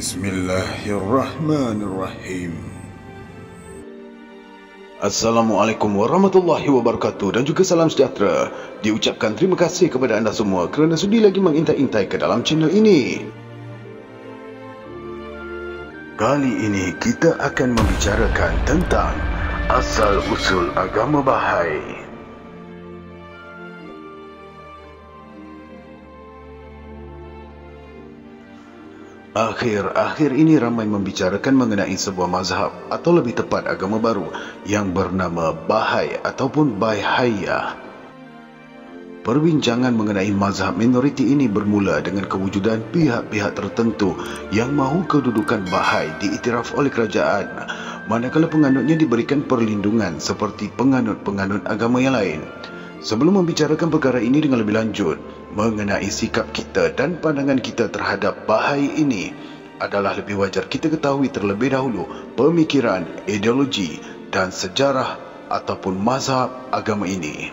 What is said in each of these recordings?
Bismillahirrahmanirrahim. Assalamualaikum warahmatullahi wabarakatuh dan juga salam sejahtera. Diucapkan terima kasih kepada anda semua kerana sudi lagi mengintai-intai ke dalam channel ini. Kali ini kita akan membicarakan tentang asal-usul agama Bahai. Akhir-akhir ini ramai membicarakan mengenai sebuah mazhab atau lebih tepat agama baru yang bernama Bahai ataupun Baihaya. Perbincangan mengenai mazhab minoriti ini bermula dengan kewujudan pihak-pihak tertentu yang mahu kedudukan Bahai diiktiraf oleh kerajaan, manakala penganutnya diberikan perlindungan seperti penganut-penganut agama yang lain. Sebelum membicarakan perkara ini dengan lebih lanjut, mengenai sikap kita dan pandangan kita terhadap Bahai ini, adalah lebih wajar kita ketahui terlebih dahulu pemikiran, ideologi dan sejarah ataupun mazhab agama ini.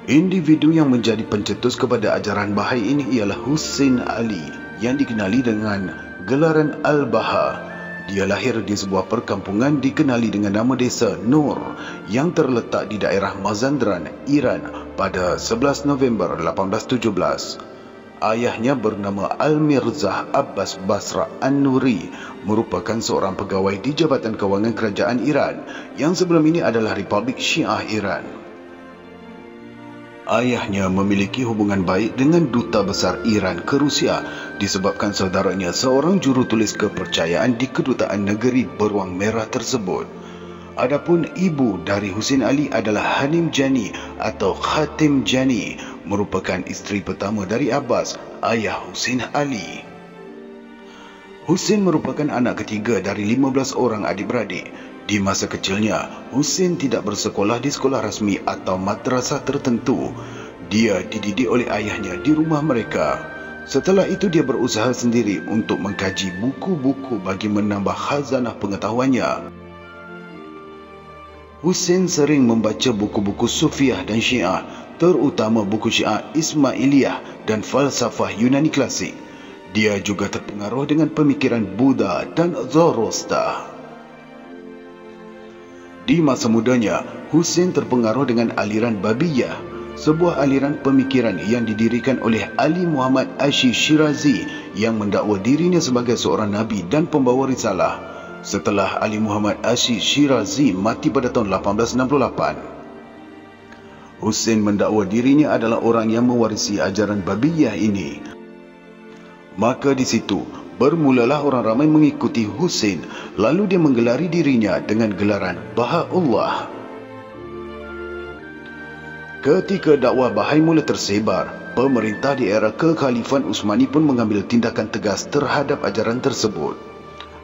Individu yang menjadi pencetus kepada ajaran Bahai ini ialah Husain Ali yang dikenali dengan gelaran Al-Baha. Dia lahir di sebuah perkampungan dikenali dengan nama desa Nur yang terletak di daerah Mazandaran, Iran pada 11 November 1817. Ayahnya bernama Al-Mirzah Abbas Basra An-Nuri, merupakan seorang pegawai di Jabatan Kewangan Kerajaan Iran yang sebelum ini adalah Republik Syiah Iran. Ayahnya memiliki hubungan baik dengan Duta Besar Iran ke Rusia disebabkan saudaranya seorang jurutulis kepercayaan di Kedutaan Negeri Beruang Merah tersebut. Adapun ibu dari Husain Ali adalah Hanim Jani atau Khatim Jani, merupakan isteri pertama dari Abbas, ayah Husain Ali. Husain merupakan anak ketiga dari 15 orang adik-beradik. Di masa kecilnya, Husain tidak bersekolah di sekolah rasmi atau madrasah tertentu. Dia dididik oleh ayahnya di rumah mereka. Setelah itu dia berusaha sendiri untuk mengkaji buku-buku bagi menambah khazanah pengetahuannya. Husain sering membaca buku-buku Sufiah dan Syiah, terutama buku Syiah Ismailiyah dan falsafah Yunani klasik. Dia juga terpengaruh dengan pemikiran Buddha dan Zoroaster. Di masa mudanya, Husain terpengaruh dengan aliran Babiyah, sebuah aliran pemikiran yang didirikan oleh Ali Muhammad Ashi Shirazi yang mendakwa dirinya sebagai seorang nabi dan pembawa risalah. Setelah Ali Muhammad Ashi Shirazi mati pada tahun 1868, Husain mendakwa dirinya adalah orang yang mewarisi ajaran Babiyah ini. Maka di situ bermulalah orang ramai mengikuti Husain, lalu dia menggelari dirinya dengan gelaran Baha'ullah. Ketika dakwah Bahai mula tersebar, pemerintah di era Kekhalifan Utsmani pun mengambil tindakan tegas terhadap ajaran tersebut.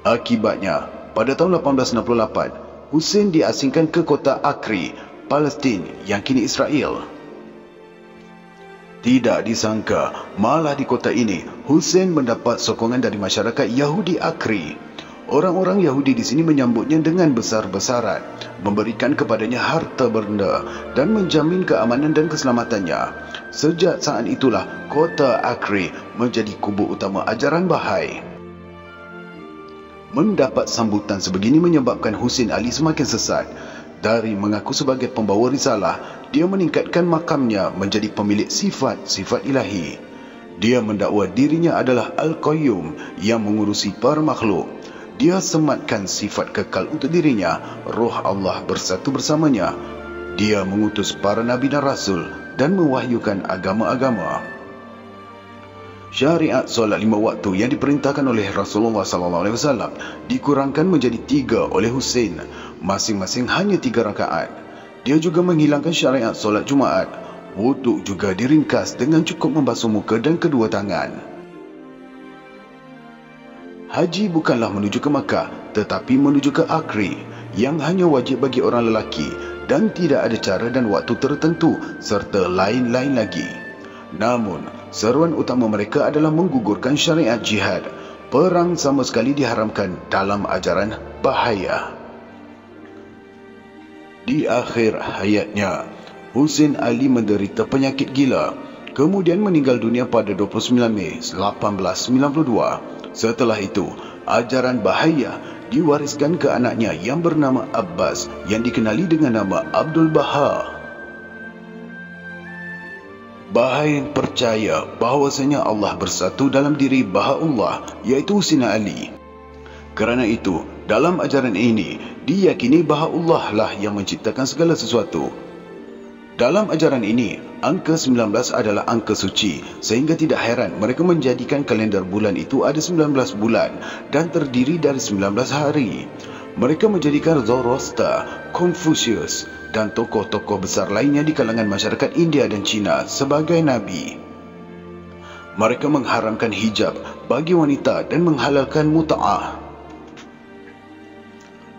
Akibatnya, pada tahun 1868, Husain diasingkan ke kota Akri, Palestin yang kini Israel. Tidak disangka, malah di kota ini, Husain mendapat sokongan dari masyarakat Yahudi Akri. Orang-orang Yahudi di sini menyambutnya dengan besar-besaran, memberikan kepadanya harta benda dan menjamin keamanan dan keselamatannya. Sejak saat itulah, kota Akri menjadi kubur utama ajaran Bahai. Mendapat sambutan sebegini menyebabkan Husain Ali semakin sesat. Dari mengaku sebagai pembawa risalah, dia meningkatkan makamnya menjadi pemilik sifat-sifat ilahi. Dia mendakwa dirinya adalah Al-Qayyum yang mengurusi para makhluk. Dia sematkan sifat kekal untuk dirinya, roh Allah bersatu bersamanya. Dia mengutus para nabi dan rasul dan mewahyukan agama-agama. Syariat solat 5 waktu yang diperintahkan oleh Rasulullah SAW dikurangkan menjadi 3 oleh Husain, masing-masing hanya 3 rakaat. Dia juga menghilangkan syariat solat Jumaat. Wuduk juga diringkas dengan cukup membasuh muka dan kedua tangan. Haji bukanlah menuju ke Makkah, tetapi menuju ke Akri, yang hanya wajib bagi orang lelaki dan tidak ada cara dan waktu tertentu serta lain-lain lagi. Namun, seruan utama mereka adalah menggugurkan syariat jihad. Perang sama sekali diharamkan dalam ajaran Bahaya. Di akhir hayatnya, Husain Ali menderita penyakit gila. kemudian meninggal dunia pada 29 Mei 1892. Setelah itu, ajaran Bahaiyah diwariskan ke anaknya yang bernama Abbas yang dikenali dengan nama Abdul Baha. Bahai percaya bahawasanya Allah bersatu dalam diri Baha'ullah, iaitu Sina Ali. Kerana itu, dalam ajaran ini, diyakini Baha'ullah lah yang menciptakan segala sesuatu. Dalam ajaran ini, angka 19 adalah angka suci, sehingga tidak heran mereka menjadikan kalender bulan itu ada 19 bulan dan terdiri dari 19 hari. Mereka menjadikan Zoroaster, Confucius dan tokoh-tokoh besar lainnya di kalangan masyarakat India dan China sebagai nabi. Mereka mengharamkan hijab bagi wanita dan menghalalkan muta'ah.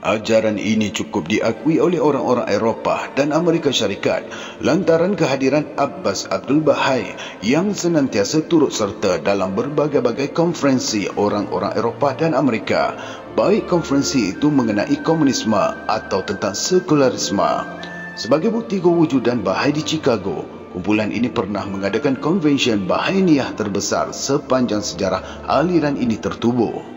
Ajaran ini cukup diakui oleh orang-orang Eropah dan Amerika Syarikat lantaran kehadiran Abbas Abdul Bahai yang senantiasa turut serta dalam berbagai-bagai konferensi orang-orang Eropah dan Amerika, baik konferensi itu mengenai komunisme atau tentang sekularisme. Sebagai bukti kewujudan Bahai di Chicago, kumpulan ini pernah mengadakan konvensyen Bahainiyah terbesar sepanjang sejarah aliran ini tertubuh.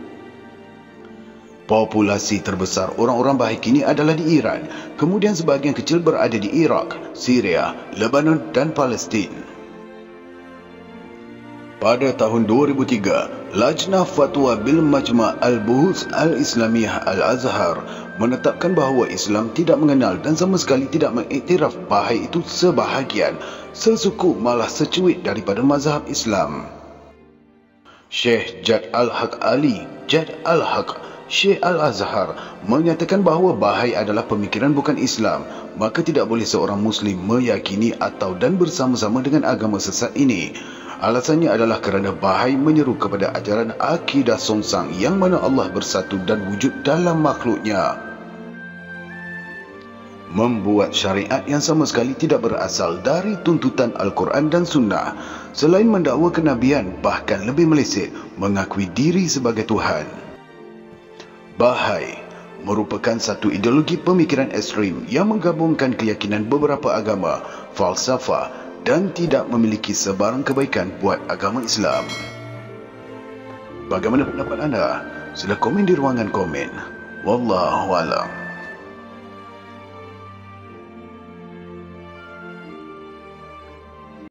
Populasi terbesar orang-orang Bahai kini adalah di Iran, kemudian sebahagian kecil berada di Iraq, Syria, Lebanon dan Palestin. Pada tahun 2003, Lajnah Fatwa Bil Majma' Al-Buhuth Al-Islamiyah Al-Azhar menetapkan bahawa Islam tidak mengenal dan sama sekali tidak mengiktiraf Bahai itu sebahagian, sesuku malah secuit daripada mazhab Islam. Syekh Jad Al-Haq Ali Jad Al-Haq Syekh Al-Azhar menyatakan bahawa Bahai adalah pemikiran bukan Islam, maka tidak boleh seorang Muslim meyakini atau dan bersama-sama dengan agama sesat ini. Alasannya adalah kerana Bahai menyeru kepada ajaran akidah songsang yang mana Allah bersatu dan wujud dalam makhluknya. Membuat syariat yang sama sekali tidak berasal dari tuntutan Al-Quran dan Sunnah. Selain mendakwa kenabian, bahkan lebih meleset, mengakui diri sebagai Tuhan. Bahai merupakan satu ideologi pemikiran ekstrim yang menggabungkan keyakinan beberapa agama, falsafah dan tidak memiliki sebarang kebaikan buat agama Islam. Bagaimana pendapat anda? Sila komen di ruangan komen. Wallahualam.